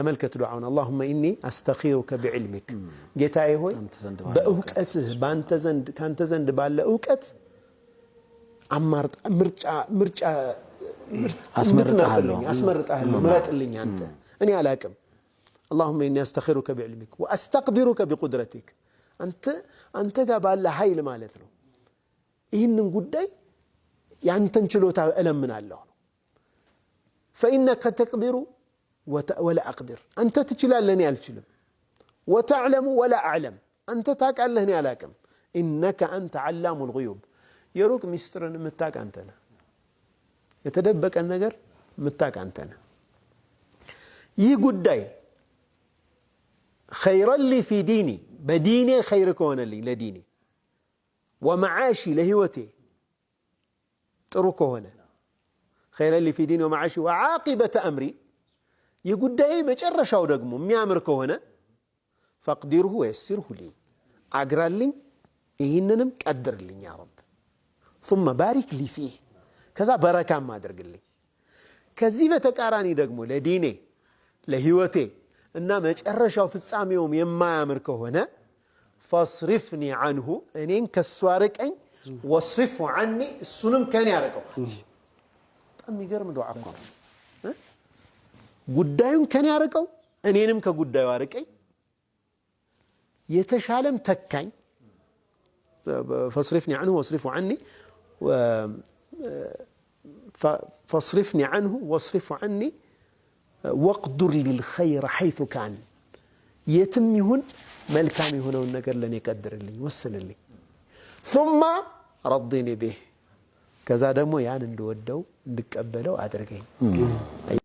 ملكة دعاءنا اللهم إني أستخيرك بعلمك جيتاي هوي بأوقته بانت زند كانت زند بالا أوقت عمرت مرجع أسمرت أهله مرات اللي أنت أني علاكم اللهم إني أستخيرك بعلمك وأستقدرك بقدرتك أنت قابل حيل مالتنا إن قدي يعني تنشلو ألم من الله فإنك تقدر ولا أقدر أنت تجلال لني ألشلم وتعلم ولا أعلم أنت تاك لهني علاكم إنك أنت علام الغيوب يروك مسترن متاك أنتنا يتدبك النجر متاك أنتنا يقول داي خيرا لي في ديني بديني خير كون لي لديني ومعاشي لهوتي تركه هنا خيرا لي في ديني ومعاشي وعاقبة أمري يقول داي مجرشاو دغمو ميامر كهونه فاقدره ويسره لي اقرالين يهننم قدرلين يا رب ثم بارك لي فيه كذا بركه ما ادرغلي كذي بتقاراني دغمو لديني لهيوتي እና መጨረሻው ፍጻሜውም የማያምር ከሆነ فاصرفني عنه እኔን ከሱ አርቀኝ واصرف عني እሱንም ከኔ ያርቀው በጣም ይገርም ዱዓ እኮ ጉዳዩን ከኔ ያርቀው እኔንም ከጉዳዩ አርቀኝ የተሻለም ተካኝ فاصرفني عنه واصرف عني فاصرفني عنه واصرف عني واقدر للخير حيث كان يتم يهون ملكام يهونون ነገር ለኔ ቀድርልኝ ወስንልኝ ثم رضني به ከዛ ደግሞ ያን እንደወደው እንድቀበለው አድርገኝ